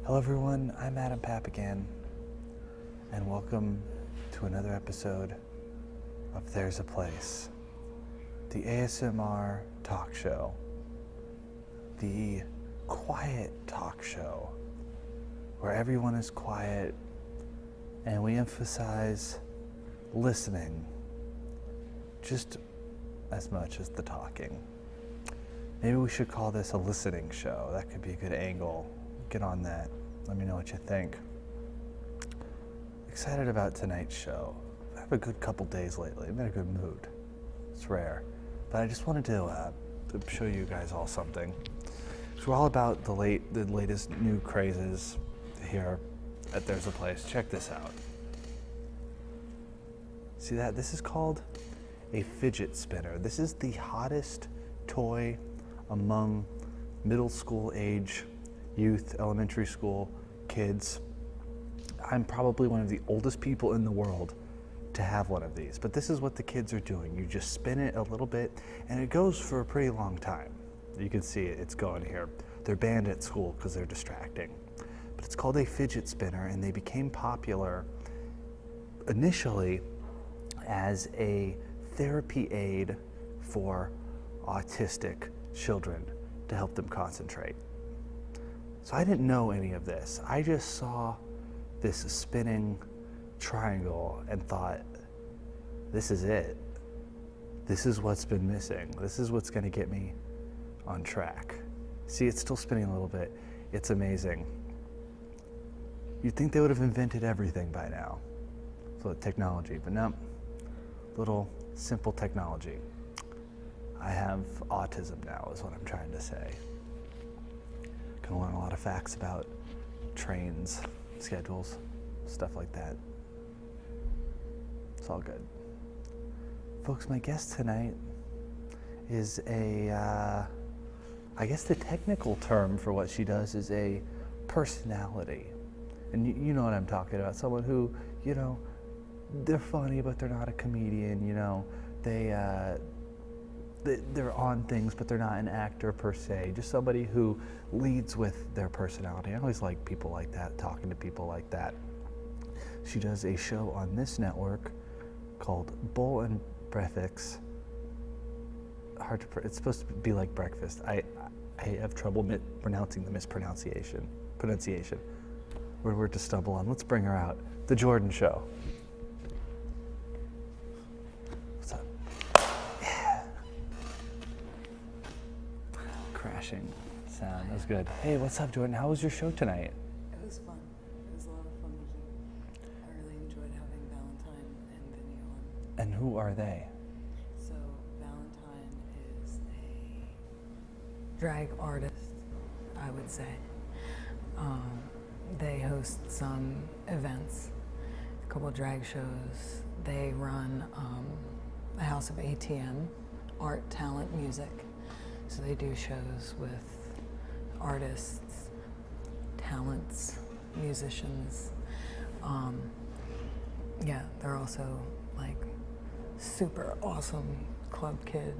Hello everyone, I'm Adam Papagan, and welcome to another episode of There's a Place, the ASMR talk show, the quiet talk show, where everyone is quiet and we emphasize listening just as much as the talking. Maybe we should call this a listening show. That could be a good angle. Get on that. Let me know what you think. Excited about tonight's show. I have a good couple days lately. I'm in a good mood. It's rare. But I just wanted to show you guys all something. So we're all about the latest new crazes here at There's a Place. Check this out. See that? This is called a fidget spinner. This is the hottest toy among middle school age youth, elementary school kids. I'm probably one of the oldest people in the world to have one of these, but this is what the kids are doing. You just spin it a little bit and it goes for a pretty long time. You can see it's going here. They're banned at school because they're distracting. But it's called a fidget spinner, and they became popular initially as a therapy aid for autistic children to help them concentrate. So I didn't know any of this. I just saw this spinning triangle and thought, this is it. This is what's been missing. This is what's going to get me on track. See, it's still spinning a little bit. It's amazing. You'd think they would have invented everything by now. So technology, but no. Little simple technology. I have autism now, is what I'm trying to say. Gonna learn a lot of facts about trains, schedules, stuff like that. It's all good. Folks, my guest tonight is I guess the technical term for what she does is a personality. And you know what I'm talking about. Someone who, they're funny, but they're not a comedian, they're on things, but they're not an actor per se. Just somebody who leads with their personality. I always like people like that, talking to people like that. She does a show on this network called Bowl and Breakfast. It's supposed to be like breakfast. I have trouble pronouncing the pronunciation. We're word to stumble on. Let's bring her out. The Jordyn Show. What's up? Yeah. Crashing sound. That was good. Hey, what's up, Jordyn? How was your show tonight? It was fun. It was a lot of fun to do. I really enjoyed having Valentine and Vinny on. And who are they? So Valentine is a drag artist, I would say. They host some events, a couple drag shows. They run a House of ATM, art, talent, music. So they do shows with artists, talents, musicians. Yeah, they're also like super awesome club kid.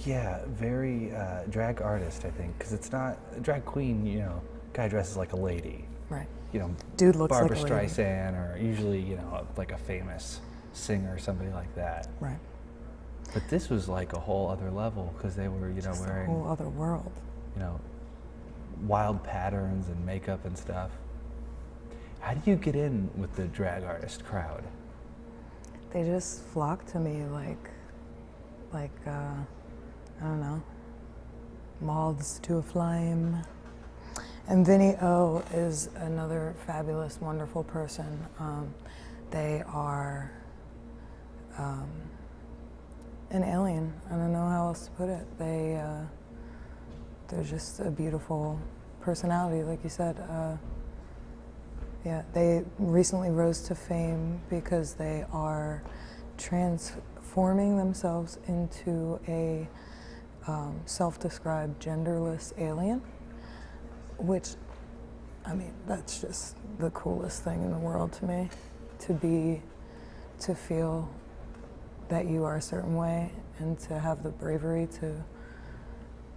Yeah, very drag artist, I think, because it's not a drag queen, guy dresses like a lady. Right. Dude looks Barbara like a lady. Streisand, or usually, like a famous singer or somebody like that. Right. But this was like a whole other level because they were, Just wearing, a whole other world. wild patterns and makeup and stuff. How do you get in with the drag artist crowd? They just flock to me like I don't know, moths to a flame. And Vinny O is another fabulous, wonderful person. They are an alien. I don't know how else to put it. They're just a beautiful personality, like you said. Yeah, they recently rose to fame because they are transforming themselves into a self-described genderless alien, which, that's just the coolest thing in the world to me, to feel that you are a certain way and to have the bravery to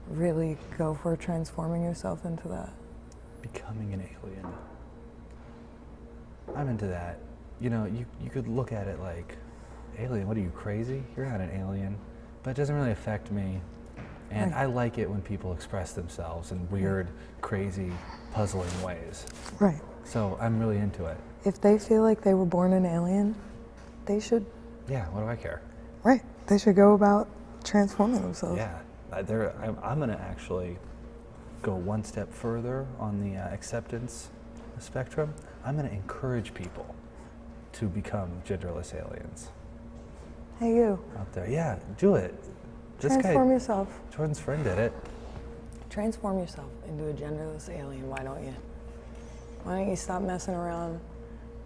really go for transforming yourself into that. Becoming an alien. I'm into that. You know, you could look at it like, alien, what are you, crazy? You're not an alien. But it doesn't really affect me. And Right. I like it when people express themselves in weird, crazy, puzzling ways. Right. So I'm really into it. If they feel like they were born an alien, they should, Yeah, what do I care? right, they should go about transforming themselves. Yeah, I'm going to actually go one step further on the acceptance spectrum. I'm going to encourage people to become genderless aliens Hey, you. out there. Yeah, do it. This Transform guy, yourself. Jordan's friend did it. Transform yourself into a genderless alien. Why don't you? Why don't you stop messing around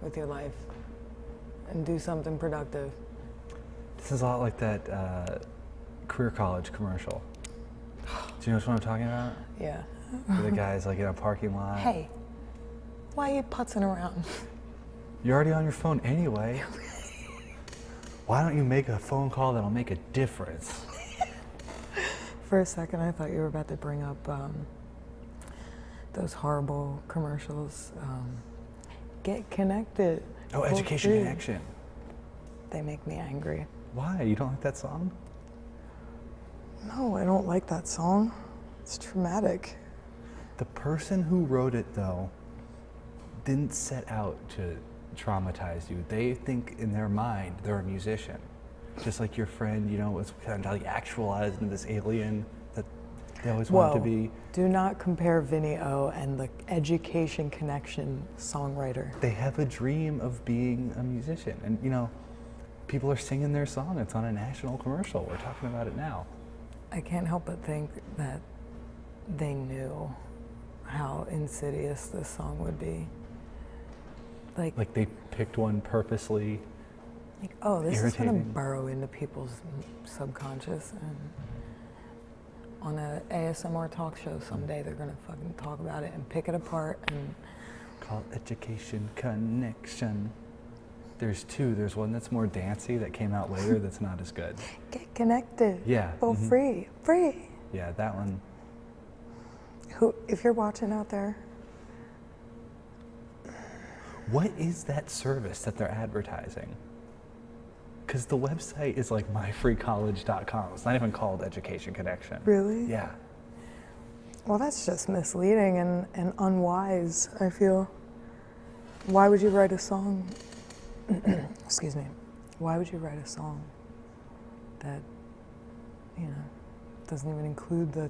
with your life and do something productive? This is a lot like that career college commercial. Do you know what I'm talking about? Yeah. Where the guy's like in a parking lot. Hey, why are you putzing around? You're already on your phone anyway. Why don't you make a phone call that'll make a difference? For a second, I thought you were about to bring up those horrible commercials. Get connected. Oh, for Education free. Connection. They make me angry. Why? You don't like that song? No, I don't like that song. It's traumatic. The person who wrote it, though, didn't set out to traumatize you. They think in their mind they're a musician. Just like your friend, you know, was kind of like actualized into this alien that they always wanted to be. Do not compare Vinny O and the Education Connection songwriter. They have a dream of being a musician. And, you know, people are singing their song. It's on a national commercial. We're talking about it now. I can't help but think that they knew how insidious this song would be. Like they picked one purposely. Like, oh, this is going to irritating. burrow into people's subconscious, and on a ASMR talk show someday they're going to fucking talk about it and pick it apart and Called Education Connection. There's two. There's one that's more dancey that came out later that's not as good. get connected. Yeah. For free. Free. Yeah, that one. Who, if you're watching out there, What is that service that they're advertising? Because the website is like myfreecollege.com. It's not even called Education Connection. really? Yeah. Well, that's just misleading and unwise, I feel. Why would you write a song? Excuse me. Why would you write a song that, you know, doesn't even include the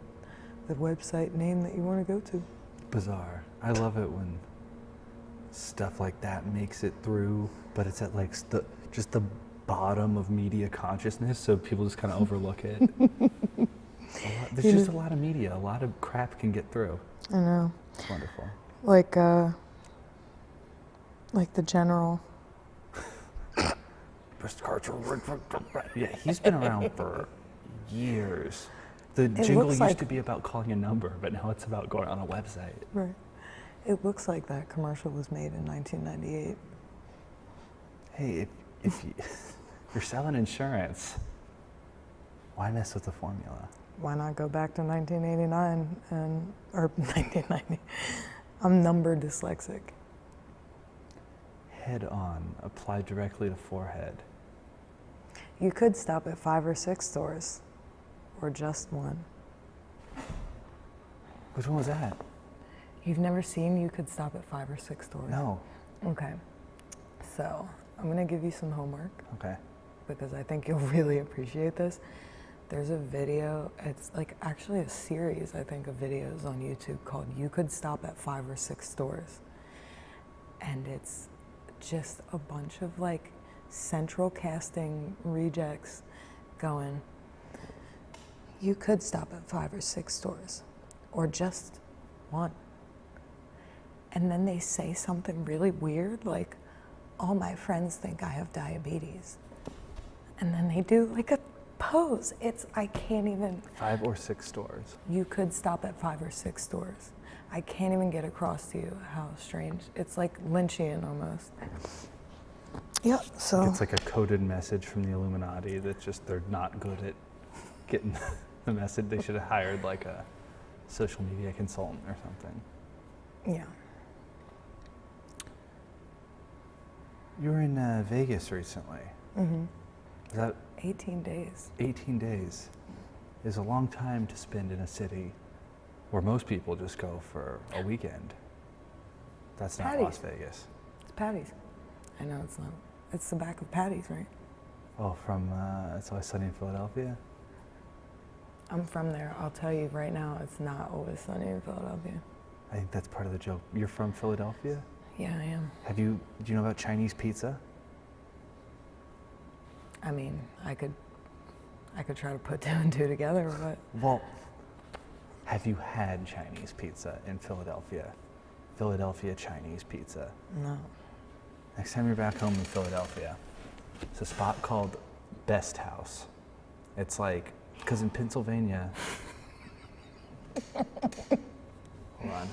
website name that you want to go to? Bizarre. I love it when stuff like that makes it through, but it's at like just the bottom of media consciousness, so people just kind of overlook it. There's just a lot of media. A lot of crap can get through. I know. It's wonderful. Like the general. Yeah, he's been around for years. The jingle looks used like- to be about calling a number, but now it's about going on a website. Right. It looks like that commercial was made in 1998. Hey, if you're selling insurance, why mess with the formula? Why not go back to 1989 or 1990? I'm number dyslexic. Head on, apply directly to forehead. You could stop at 5 or 6 stores, or just one. Which one was that? You've never seen You Could Stop at 5 or 6 stores? No. Okay. So I'm going to give you some homework Okay. because I think you'll really appreciate this. There's a video, it's like actually a series, I think, of videos on YouTube called You Could Stop at 5 or 6 stores. And it's just a bunch of like central casting rejects going, you could stop at 5 or 6 stores, or just one. And then they say something really weird, like, all my friends think I have diabetes. And then they do like a pose. I can't even. 5 or 6 stores. You could stop at 5 or 6 stores. I can't even get across to you how strange. It's like Lynchian almost. Yep, so. It's like a coded message from the Illuminati that just they're not good at getting the message. They should have hired like a social media consultant or something. Yeah. You were in Vegas recently. Mm-hmm. Is that 18 days. 18 days is a long time to spend in a city where most people just go for a weekend. That's not Patty's. Las Vegas. It's Patty's. I know it's not. It's the back of Patty's, right? Oh, from It's Always Sunny in Philadelphia? I'm from there. I'll tell you right now, it's not always sunny in Philadelphia. I think that's part of the joke. You're from Philadelphia? Yeah, I am. Do you know about Chinese pizza? I mean, I could try to put two and two together, but Well, have you had Chinese pizza in Philadelphia? Philadelphia Chinese pizza. no. Next time you're back home in Philadelphia, it's a spot called Best House. It's like, because in Pennsylvania, hold on,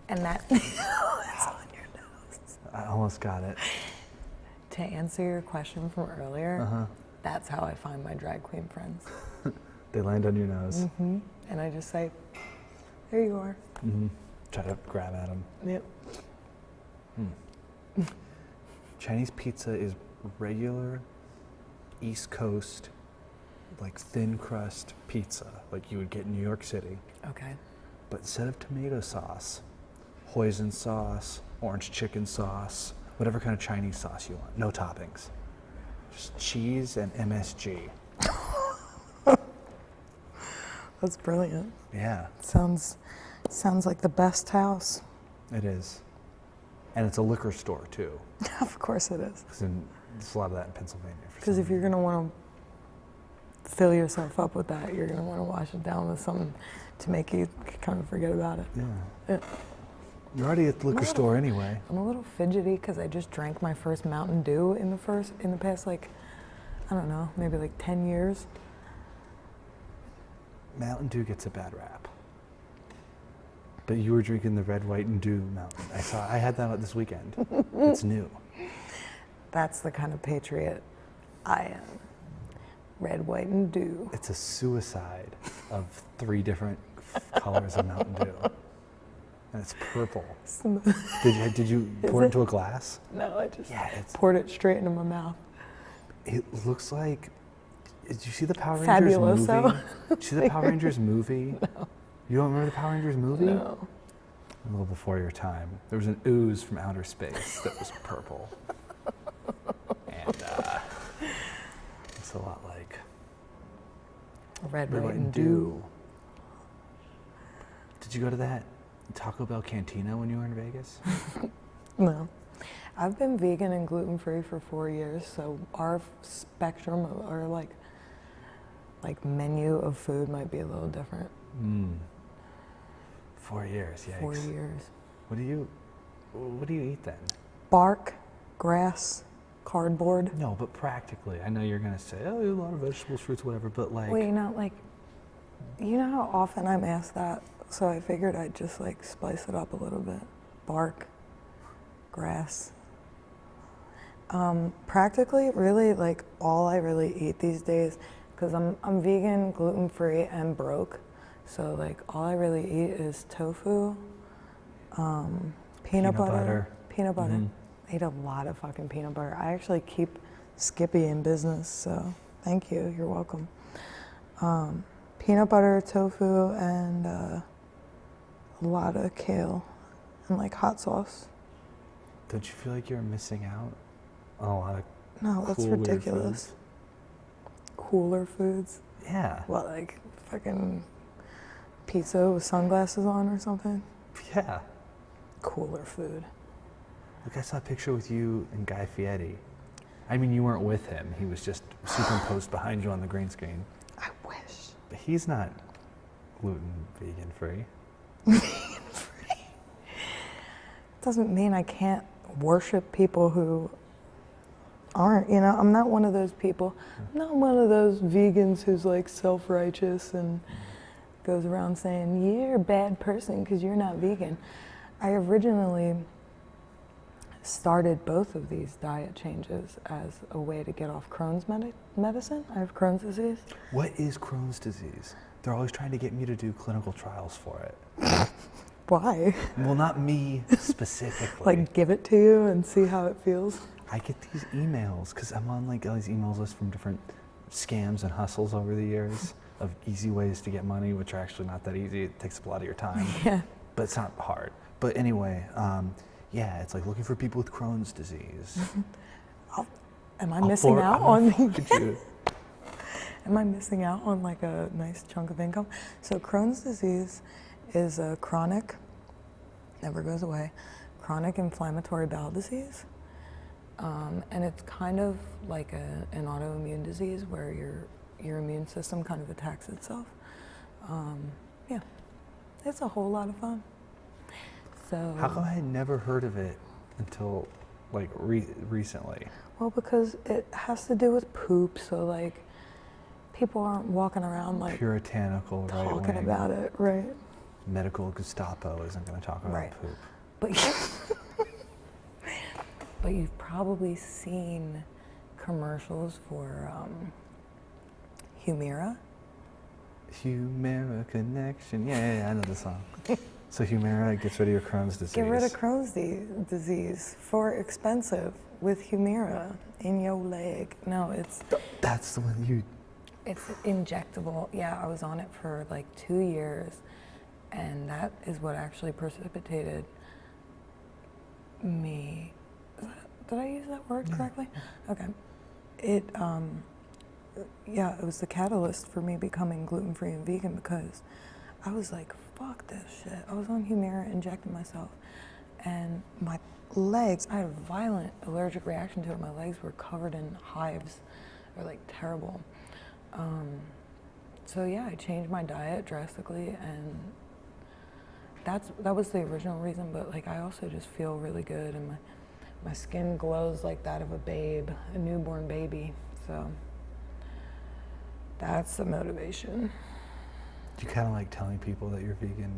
And that it's on your nose. I almost got it. To answer your question from earlier, Uh-huh. that's how I find my drag queen friends. They land on your nose. Mm-hmm. And I just say, there you are. Mm-hmm. Try to grab at them. Yep. Chinese pizza is regular East Coast, like thin crust pizza, like you would get in New York City. Okay. But instead of tomato sauce, hoisin sauce, orange chicken sauce, whatever kind of Chinese sauce you want, no toppings. Just cheese and MSG. That's brilliant. Yeah, Sounds like the best house. it is. And it's a liquor store too. Of course it is. Because there's a lot of that in Pennsylvania. Because if you're going to want to fill yourself up with that, you're going to want to wash it down with something to make you kind of forget about it. Yeah. You're already at the liquor store anyway. I'm a little fidgety because I just drank my first Mountain Dew in the past, like, I don't know, maybe like 10 years. Mountain Dew gets a bad rap. But you were drinking the Red, White, and Dew Mountain. I had that this weekend. It's new. That's the kind of patriot I am. Red, White, and Dew. It's a suicide of 3 different colors of Mountain Dew. And it's purple. Did you pour it into a glass? No, I just Yeah, poured it straight into my mouth. it looks like, did you see the Power Rangers Fabuloso. movie? Did you see the Power Rangers movie? No. You don't remember the Power Rangers movie? No. A little before your time. There was an ooze from outer space that was purple. And it's a lot like Red, Red, White, and Dew. Did you go to that Taco Bell Cantina when you were in Vegas? No. I've been vegan and gluten-free for 4 years, so our spectrum of our like menu of food might be a little different. 4 years, yikes. 4 years. What do you eat then? Bark, grass, cardboard. No, but practically. I know you're gonna say, oh, a lot of vegetables, fruits, whatever, but like Well, you know how often I'm asked that, so I figured I'd just like spice it up a little bit. Bark, grass. Practically, really, like all I really eat these days, because I'm vegan, gluten-free, and broke. So like all I really eat is tofu, peanut butter. Mhm. I eat a lot of fucking peanut butter. I actually keep Skippy in business, so thank you. You're welcome. Peanut butter, tofu, and a lot of kale, and like hot sauce. Don't you feel like you're missing out on a lot of No, that's cooler ridiculous. foods? Cooler foods? Yeah. What, like fucking pizza with sunglasses on or something? Yeah. Cooler food. Look, I saw a picture with you and Guy Fieri. I mean, you weren't with him. He was just superimposed behind you on the green screen. I wish. But he's not gluten, vegan free. Vegan free. Doesn't mean I can't worship people who aren't, I'm not one of those people. I'm not one of those vegans who's like self-righteous and goes around saying, you're a bad person because you're not vegan. I originally started both of these diet changes as a way to get off Crohn's medicine. I have Crohn's disease. What is Crohn's disease? They're always trying to get me to do clinical trials for it. Why? Well, not me specifically. Like give it to you and see how it feels? I get these emails because I'm on like all these emails lists from different scams and hustles over the years of easy ways to get money, which are actually not that easy. It takes up a lot of your time, Yeah. but it's not hard. But anyway, yeah, it's like looking for people with Crohn's disease. Am I missing out on? Am I missing out on like a nice chunk of income? So Crohn's disease is a chronic, never goes away, chronic inflammatory bowel disease. And it's kind of like an autoimmune disease where your immune system kind of attacks itself. Yeah, it's a whole lot of fun. So how come I had never heard of it until like recently? Well, because it has to do with poop, so like people aren't walking around like puritanical, talking about it, right? Medical Gestapo isn't going to talk about poop. But you've probably seen commercials for Humira. Humira Connection. Yeah, I know the song. So Humira gets rid of your Crohn's disease. Get rid of Crohn's disease for expensive with Humira in your leg. No, it's... That's the one you... It's injectable. Yeah, I was on it for like 2 years, and that is what actually precipitated me. Did I use that word correctly? Okay. It was the catalyst for me becoming gluten-free and vegan, because I was like, fuck this shit. I was on Humira injecting myself, and my legs, I had a violent allergic reaction to it. My legs were covered in hives. They were like terrible. So yeah, I changed my diet drastically, and that was the original reason, but like I also just feel really good, and my skin glows like that of a babe, a newborn baby. So that's the motivation. Do you kind of like telling people that you're vegan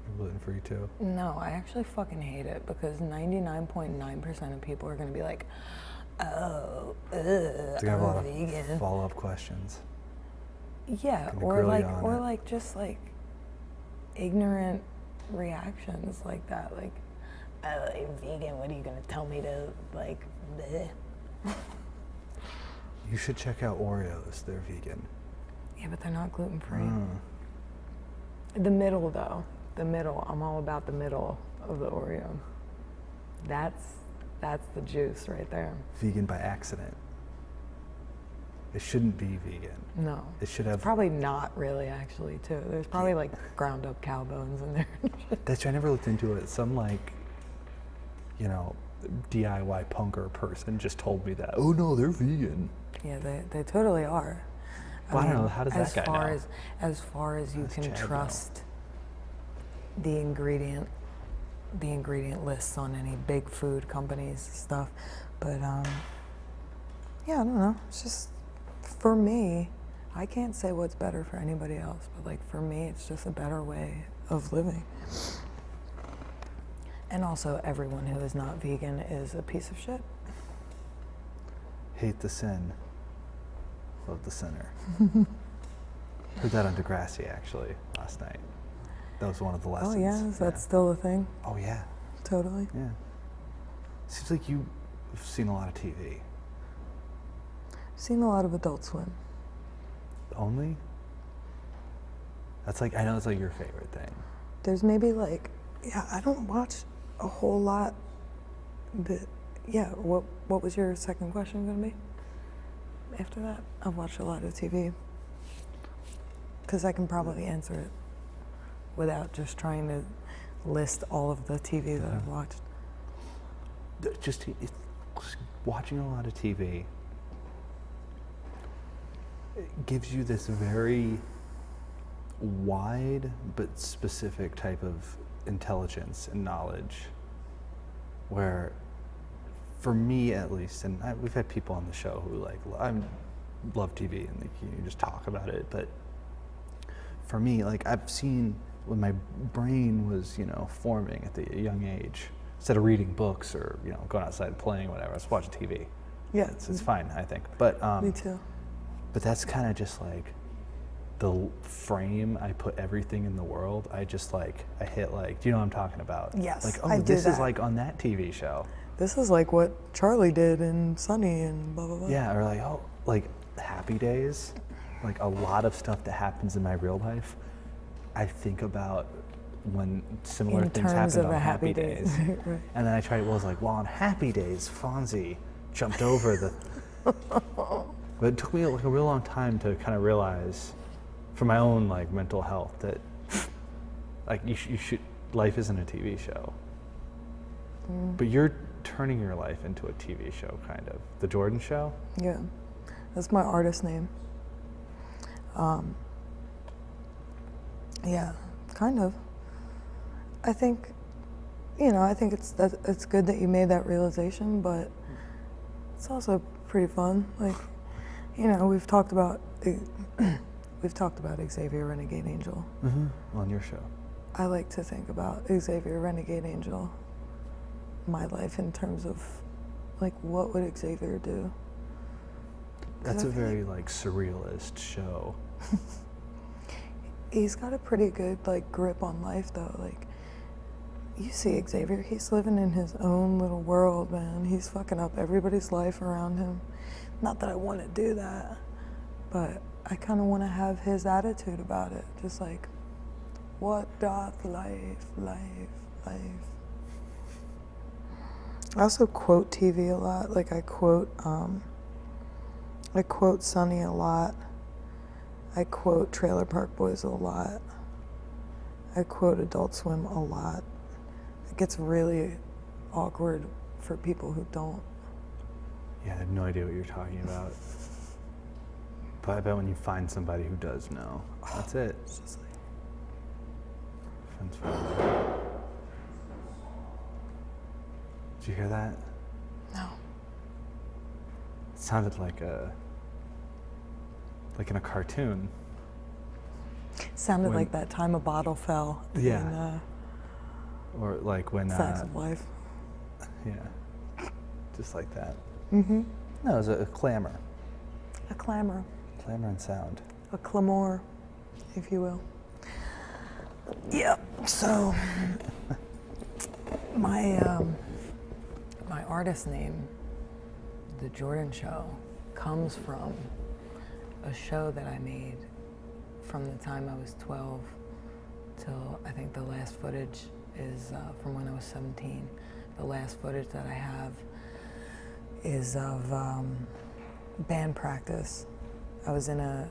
or gluten-free too? No, I actually fucking hate it, because 99.9% of people are going to be like, oh, I'm a vegan. Follow-up questions. Yeah, or like just like ignorant reactions like that, like, oh, you're vegan, what are you gonna tell me to, like, bleh? You should check out Oreos, they're vegan. Yeah, but they're not gluten-free. The middle though, I'm all about the middle of the Oreo. That's the juice right there. Vegan by accident. It shouldn't be vegan. No. It should have... It's probably not really, actually, too. There's probably like ground up cow bones in there. That's true. I never looked into it. Some like, you know, DIY punker person just told me that. Oh no, they're vegan. Yeah, they totally are. Well, I don't know. How does that guy know? As far as you can trust the ingredient lists on any big food companies stuff, but yeah, I don't know. It's just, for me, I can't say what's better for anybody else, but like for me, it's just a better way of living. And also, everyone who is not vegan is a piece of shit. Hate the sin, love the sinner. Heard that on Degrassi actually last night. That was one of the lessons. Oh yeah, is that still a thing? Oh yeah. Totally. Yeah. Seems like you've seen a lot of TV. Seen a lot of Adult Swim. Only? That's like, I know it's like your favorite thing. There's maybe like, yeah, I don't watch a whole lot, but yeah, what was your second question gonna be? After that, I've watched a lot of TV, because I can probably answer it without just trying to list all of the TV that I've watched. Just watching a lot of TV gives you this very wide but specific type of intelligence and knowledge, where, for me at least, and we've had people on the show who like, I love TV and you just talk about it, but for me, like, I've seen when my brain was, you know, forming at the young age, instead of reading books or, you know, going outside and playing, whatever, I was watching TV. Yeah, it's fine, I think. But me too. But that's kind of just like the frame I put everything in the world. I just like, I hit like, do you know what I'm talking about? Yes, like, oh, I do this that. is like on that TV show. this is like what Charlie did in Sunny and blah, blah, blah. Yeah, or like, oh, like Happy Days, like a lot of stuff that happens in my real life, I think about when similar In things terms happened of on a Happy Happy Days. Days. Right. And then I tried, well, I was like, well, on Happy Days, Fonzie jumped over the... But it took me like a real long time to kind of realize, for my own like mental health, that like you should, life isn't a TV show. But you're turning your life into a TV show, kind of. The Jordyn Show? Yeah, that's my artist name. Yeah, kind of. I think, I think it's good that you made that realization, but it's also pretty fun. Like, we've talked about Xavier Renegade Angel. On your show. I like to think about Xavier Renegade Angel, my life in terms of, like, what would Xavier do? That's a very like surrealist show. He's got a pretty good like grip on life though. Like, you see Xavier, he's living in his own little world, man. He's fucking up everybody's life around him. Not that I want to do that, but I kind of want to have his attitude about it. Just like, what doth life? I also quote TV a lot. Like I quote Sunny a lot. I quote Trailer Park Boys a lot. I quote Adult Swim a lot. It gets really awkward for people who don't. Yeah, I have no idea what you're talking about. But I bet when you find somebody who does know, that's it. It's just like, Friends forever. Did you hear that? no. It sounded like in a cartoon. Sounded When- like that time a bottle fell Yeah. in Or like when, Facts of Life. yeah, just like that. Mm-hmm. No, it was a clamor. A clamor. Clamor and sound. A clamor, if you will. Yeah, so my artist name, The Jordyn Show, comes from a show that I made from the time I was 12 till I think the last footage is from when I was 17. The last footage that I have is of band practice. I was in a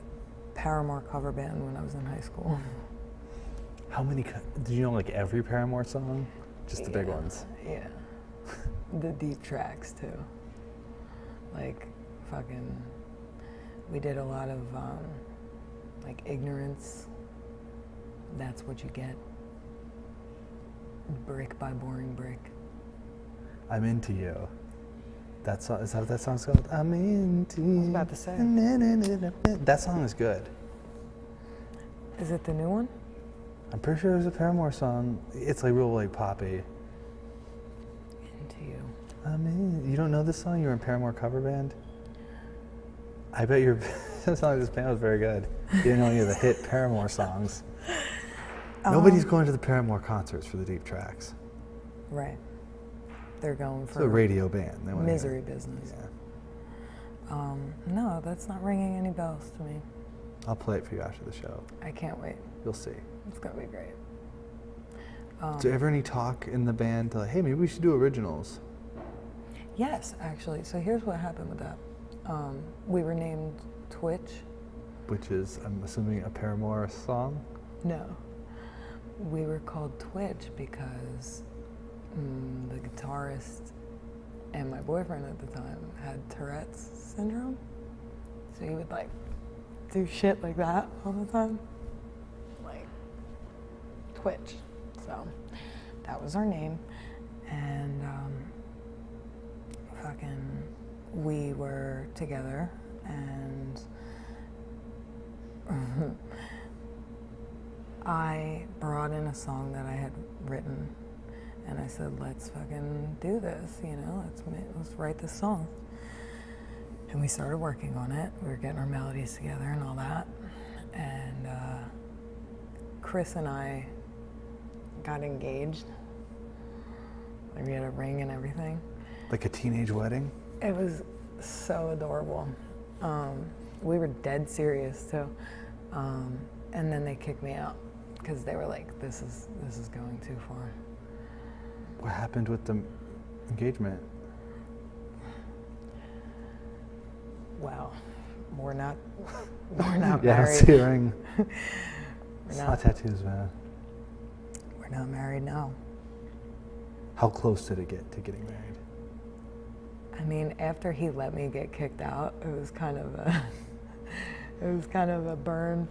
Paramore cover band when I was in high school. How many, do you know like every Paramore song? Just the big Yeah, ones? Yeah. The deep tracks too. Like fucking, we did a lot of like Ignorance, That's What You Get, Brick by Boring Brick. I'm Into You. That song, is that what that song's called? I'm into you. I was about to say. That song is good. Is it the new one? I'm pretty sure it was a Paramore song. It's like real like poppy. Into You. You don't know this song? You were in Paramore cover band? I bet your song of this band was very good. You didn't know any of the hit Paramore songs. Nobody's going to the Paramore concerts for the deep tracks. Right. They're going It's for a radio band. They wanna Misery hear- Business. Yeah. No, that's not ringing any bells to me. I'll play it for you after the show. I can't wait. You'll see. It's gonna be great. Is there ever any talk in the band to like, hey, maybe we should do originals? Yes, actually. So here's what happened with that. We were named Twitch. Which is, I'm assuming, a Paramore song? No. We were called Twitch because the guitarist and my boyfriend at the time had Tourette's syndrome. So he would like do shit like that all the time. Like Twitch. So that was our name. And fucking we were together and I brought in a song that I had written and I said, let's fucking do this, let's write this song. And we started working on it. We were getting our melodies together and all that. And Chris and I got engaged. Like we had a ring and everything. Like a teenage wedding? It was so adorable. We were dead serious too. And then they kicked me out because they were like, this is going too far. What happened with the engagement? Well, we're not married. Yeah, I see a ring. It's not. not tattoos, man. We're not married now. How close did it get to getting married? I mean, after he let me get kicked out, it was kind of a burn.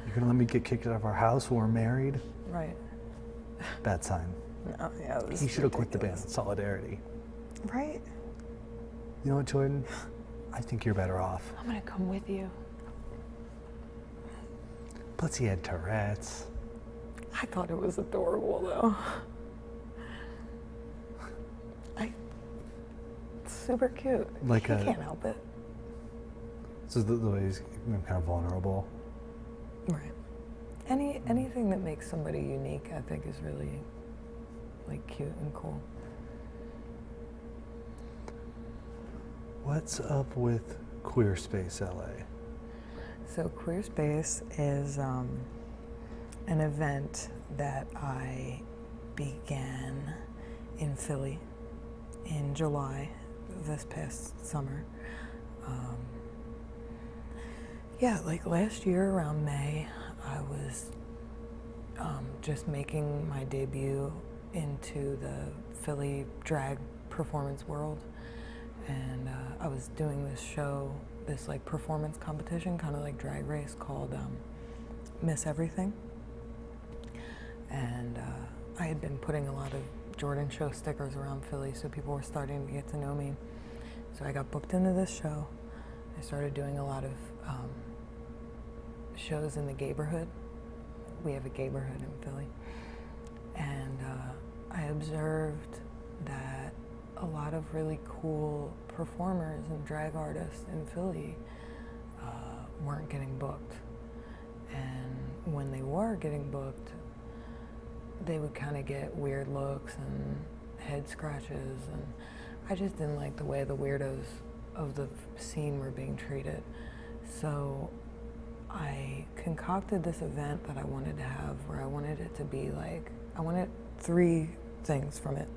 You're gonna let me get kicked out of our house when we're married? Right. Bad sign. No, yeah, it was He should have quit the band. ridiculous. Solidarity. Right? You know what, Jordyn? I think you're better off. I'm gonna come with you. Plus he had Tourette's. I thought it was adorable though. It's super cute. Like he can't help it. So the way he's kind of vulnerable. Right. Anything that makes somebody unique, I think, is really like cute and cool. What's up with Queer Space LA? So Queer Space is an event that I began in Philly in July this past summer. Yeah, like last year around May, I was just making my debut into the Philly drag performance world. And I was doing this show, this like performance competition, kind of like Drag Race, called Miss Everything. And I had been putting a lot of Jordyn Show stickers around Philly, so people were starting to get to know me. So I got booked into this show. I started doing a lot of shows in the gayborhood. We have a gayborhood in Philly. And I observed that a lot of really cool performers and drag artists in Philly weren't getting booked. And when they were getting booked, they would kind of get weird looks and head scratches, and I just didn't like the way the weirdos of the scene were being treated. So I concocted this event that I wanted to have, where I wanted it to be like, I wanted 3 things from it.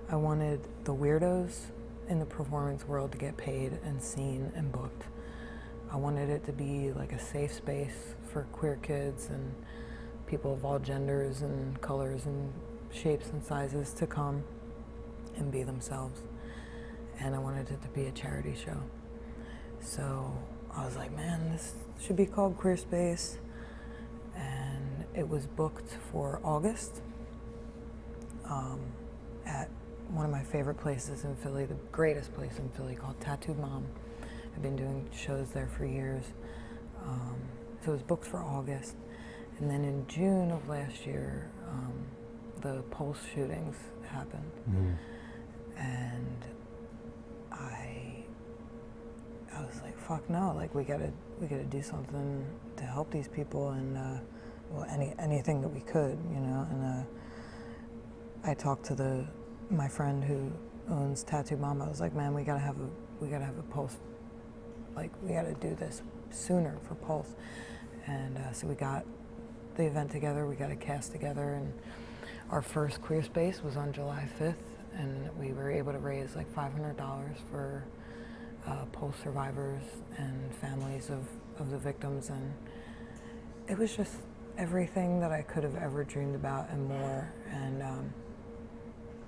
I wanted the weirdos in the performance world to get paid and seen and booked. I wanted it to be like a safe space for queer kids and people of all genders and colors and shapes and sizes to come and be themselves. And I wanted it to be a charity show. So I was like, man, this should be called Queer Space. And it was booked for August at one of my favorite places in Philly, the greatest place in Philly, called Tattooed Mom. I've been doing shows there for years. So it was booked for August. And then in June of last year, the Pulse shootings happened. And I was like, fuck no, like we gotta do something to help these people, and well, anything that we could, you know. And I talked to my friend who owns Tattoo Mom. I was like, man, we gotta have a Pulse, like we gotta do this sooner for Pulse. And so we got the event together, we got a cast together, and our first Queer Space was on July 5th, and we were able to raise like $500 for Pulse survivors and families of the victims. And it was just everything that I could have ever dreamed about and more. And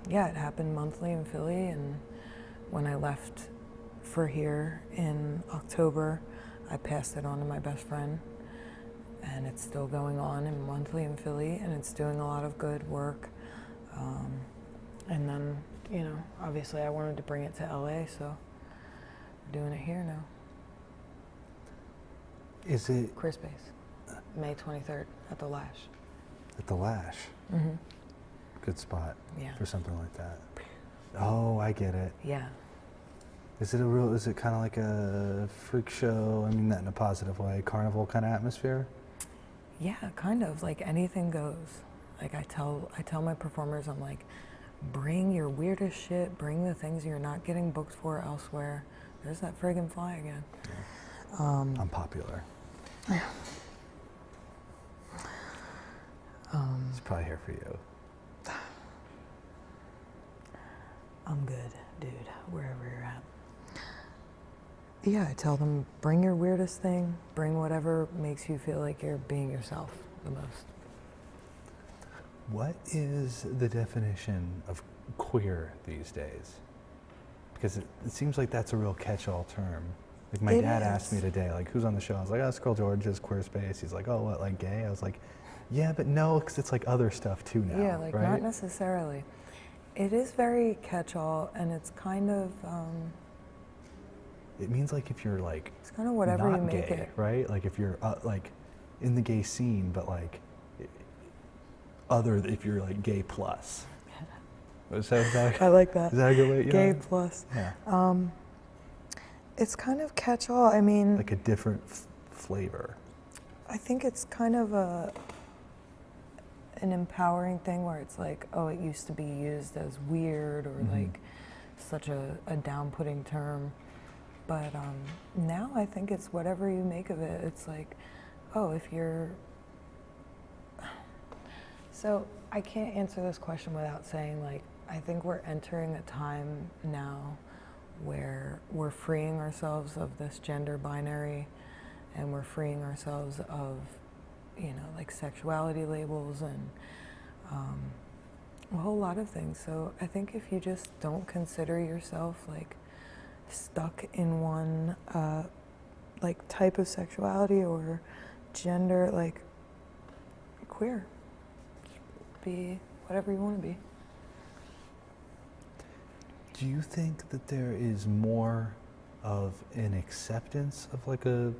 yeah, it happened monthly in Philly, and when I left for here in October, I passed it on to my best friend, and it's still going on in monthly in Philly, and it's doing a lot of good work. And then, you know, obviously I wanted to bring it to LA, so we're doing it here now. Is it Queer Space, May 23rd at the Lash. at the Lash? Mm-hmm. Good spot Yeah. for something like that. Oh, I get it. Yeah. Is it kind of like a freak show? I mean that in a positive way, carnival kind of atmosphere? Yeah, kind of, like anything goes. Like I tell my performers, I'm like, bring your weirdest shit, bring the things you're not getting booked for elsewhere. There's that friggin' fly again. Yeah. Unpopular. It's probably here for you. I'm good, dude, wherever you're at. Yeah, I tell them, bring your weirdest thing, bring whatever makes you feel like you're being yourself the most. What is the definition of queer these days? Because it seems like that's a real catch-all term. Like my dad asked me today, like, who's on the show? I was like, oh, this girl George is queer space. He's like, oh, what, like gay? I was like, yeah, but no, because it's like other stuff too now. Yeah, like right? not necessarily. It is very catch-all, and it's kind of. It means like if you're like. It's kind of whatever not you make gay, it. right? Like if you're like in the gay scene, but like other if you're like gay plus. Is that, I like that. Is that a good way? Gay plus. Yeah. It's kind of catch-all. I mean. Like a different flavor. I think it's kind of an empowering thing where it's like, oh, it used to be used as weird or like such a down-putting term. But now I think it's whatever you make of it. It's like, oh, if you're... So I can't answer this question without saying, like, I think we're entering a time now where we're freeing ourselves of this gender binary, and we're freeing ourselves of, you know, like sexuality labels and a whole lot of things. So I think if you just don't consider yourself like stuck in one like type of sexuality or gender, like queer, just be whatever you want to be. Do you think that there is more of an acceptance of like a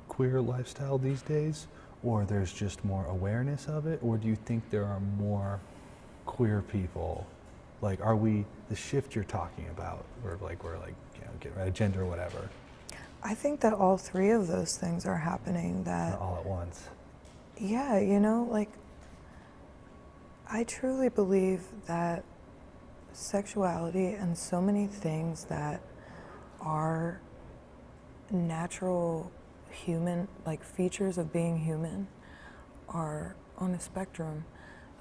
queer lifestyle these days, or there's just more awareness of it, or do you think there are more queer people? Like, are we the shift you're talking about, where like we're like, you know, get rid of gender or whatever? I think that all three of those things are happening. That not all at once. Yeah, you know, like I truly believe that sexuality and so many things that are natural human, like features of being human, are on a spectrum,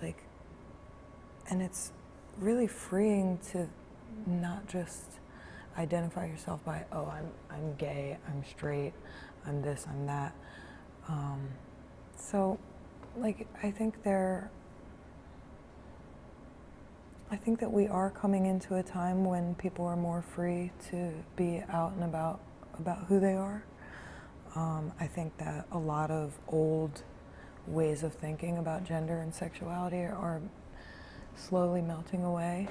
like, and it's really freeing to not just identify yourself by, oh, I'm gay, I'm straight, I'm this, I'm that. So, like, I think that we are coming into a time when people are more free to be out and about who they are. I think that a lot of old ways of thinking about gender and sexuality are slowly melting away.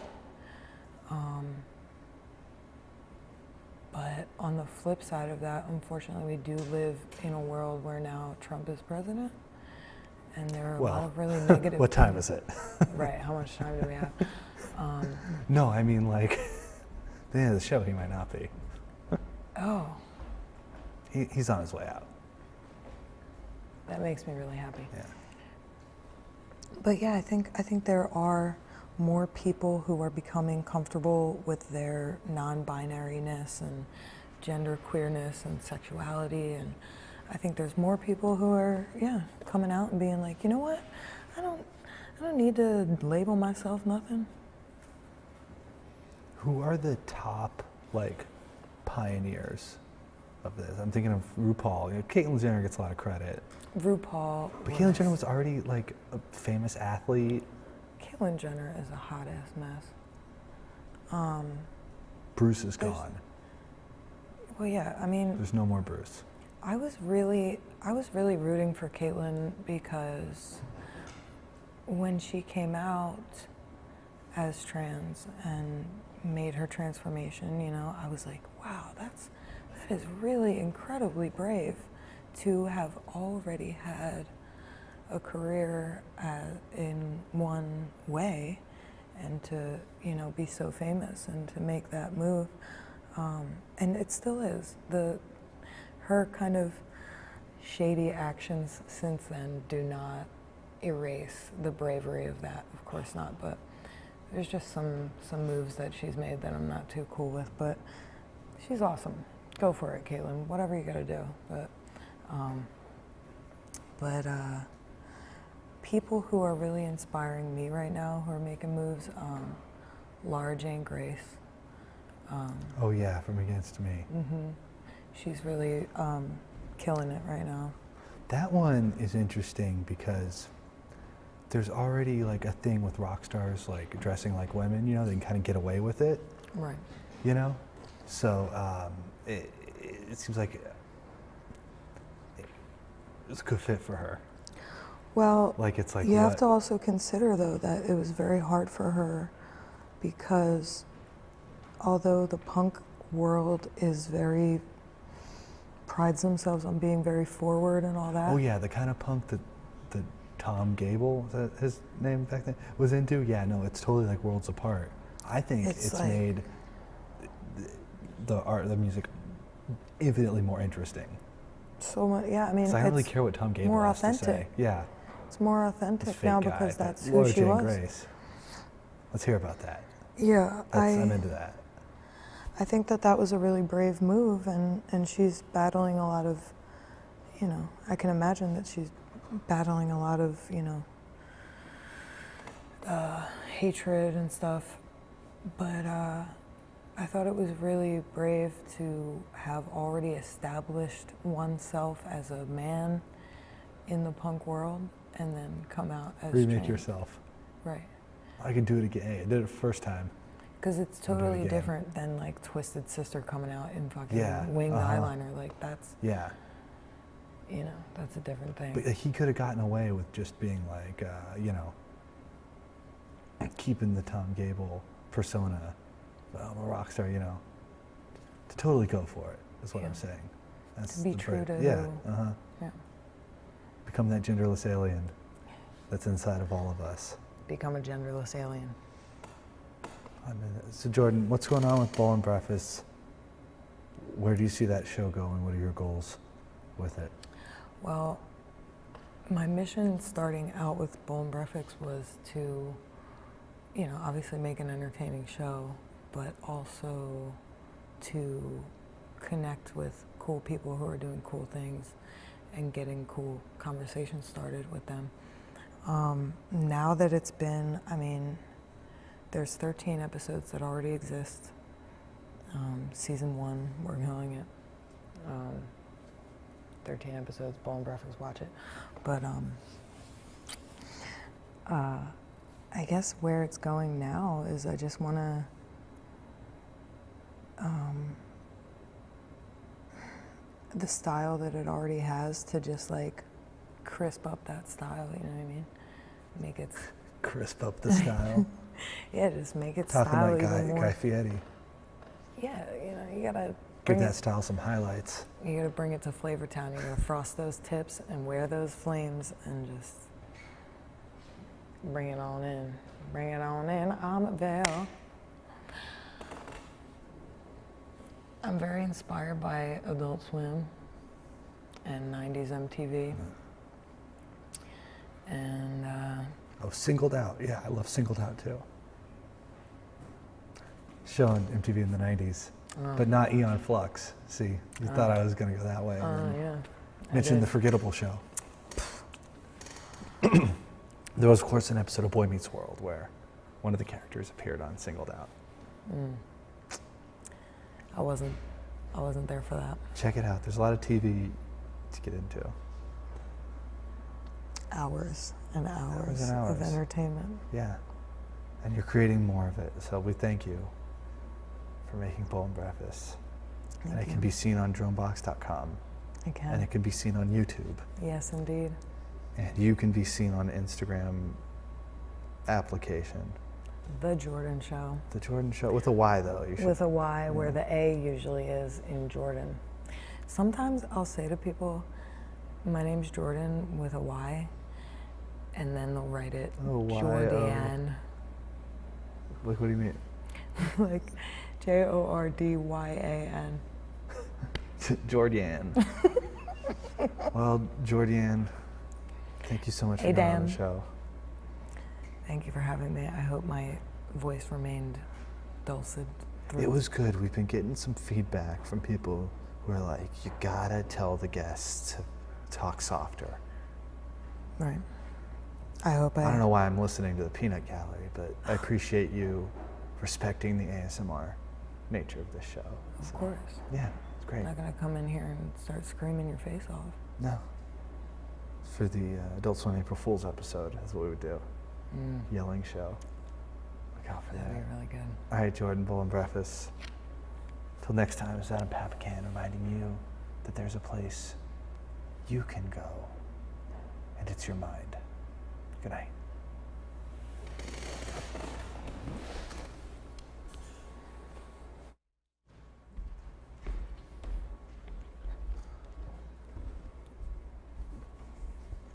But on the flip side of that, unfortunately, we do live in a world where now Trump is president, and there are a lot of really negative what time is it? Right, how much time do we have? No, I mean, like, the end of the show, he might not be. Oh. He's on his way out. That makes me really happy. Yeah. But yeah, I think there are more people who are becoming comfortable with their non-binariness and gender queerness and sexuality, and I think there's more people who are coming out and being like, you know what, I don't need to label myself nothing. Who are the top like pioneers of this? I'm thinking of RuPaul. You know, Caitlyn Jenner gets a lot of credit. RuPaul. But Caitlyn Jenner was already like a famous athlete. Caitlyn Jenner is a hot ass mess. Bruce is gone. Well, yeah, I mean, there's no more Bruce. I was really rooting for Caitlyn because when she came out as trans and made her transformation, you know, I was like, wow, that is really incredibly brave to have already had a career in one way and to, you know, be so famous and to make that move. And it still is. Her kind of shady actions since then do not erase the bravery of that, of course not, but There's just some moves that she's made that I'm not too cool with, but she's awesome. Go for it, Caitlin. Whatever you gotta do. But people who are really inspiring me right now, who are making moves, Laura Jane Grace. Oh yeah, from Against Me. Mm-hmm. She's really killing it right now. That one is interesting because there's already like a thing with rock stars like dressing like women, you know, they can kind of get away with it. Right. You know? So it seems like it's a good fit for her. Well, like it's like you have to also consider though that it was very hard for her because although the punk world is very prides themselves on being very forward and all that. Oh yeah, the kind of punk that Tom Gable, is that his name back then, was into? Yeah, no, it's totally like worlds apart. I think it's like made the music infinitely more interesting. So much, yeah. I mean, I don't really care what Tom Gable more has authentic. to say. Yeah, it's more authentic now because that's who Laura she Jane was. Grace. Let's hear about that. Yeah, I'm into that. I think that was a really brave move, and she's battling a lot of, you know, I can imagine that she's battling a lot of, you know, hatred and stuff. But I thought it was really brave to have already established oneself as a man in the punk world and then come out as remake trans. yourself. Right. I can do it again. Hey, I did it first time. Because it's totally different than like Twisted Sister coming out in fucking yeah. winged eyeliner. Like that's, yeah. You know, that's a different thing. But he could have gotten away with just being like, you know, keeping the Tom Gable persona. Well, I'm a rock star, you know. To totally go for it is what I'm saying. That's to be true to yeah. Yeah. Become that genderless alien that's inside of all of us. Become a genderless alien. So Jordyn, what's going on with Bowl and Breakfast? Where do you see that show going? What are your goals with it? Well, my mission starting out with Bowl and Breakfast was to, you know, obviously make an entertaining show, but also to connect with cool people who are doing cool things and getting cool conversations started with them. Now that it's been, I mean, there's 13 episodes that already exist. Season 1, we're calling it. 13 episodes, Bowl and Breakfast, watch it. But I guess where it's going now is I just want to the style that it already has to just like crisp up that style, you know what I mean? Make it crisp up the style. Yeah, just make it talking style like even more. Guy Fieri. Yeah, you know, you gotta give that style some highlights. You gotta bring it to Flavor Town. You gotta frost those tips and wear those flames and just bring it on in. Bring it on in, Amaville. I'm very inspired by Adult Swim and 90s MTV. And oh, Singled Out. Yeah, I love Singled Out too. Show on MTV in the 90s, but not Eon Flux. See, you thought I was going to go that way. Yeah. Mentioned The Forgettable Show. There was, of course, an episode of Boy Meets World where one of the characters appeared on Singled Out. I wasn't there for that. Check it out. There's a lot of TV to get into. Hours and hours of entertainment. Yeah. And you're creating more of it. So we thank you for making Bowl and Breakfast. And it can be seen on dronebox.com. It can. And it can be seen on YouTube. Yes, indeed. And you can be seen on Instagram application. The Jordyn Show. The Jordyn Show, with a Y though. You should, with a Y, where the A usually is in Jordyn. Sometimes I'll say to people, my name's Jordyn with a Y, and then they'll write it Jordyn. Like, what do you mean? Like Jordyan. Jordyn. Well, Jordyn, thank you so much for being on the show. Thank you for having me. I hope my voice remained dulcet through. It was good. We've been getting some feedback from people who are like, you gotta tell the guests to talk softer. Right. I don't know why I'm listening to the Peanut Gallery, but I appreciate you respecting the ASMR nature of this show. Of course. Yeah, it's great. I'm not going to come in here and start screaming your face off. No. For the Adult Swim April Fool's episode, that's what we would do. Yelling show. Look out for that. That'd be really good. All right, Jordyn, Bull and Breakfast. Till next time, it's Adam Papagan reminding you that there's a place you can go, and it's your mind. Good night.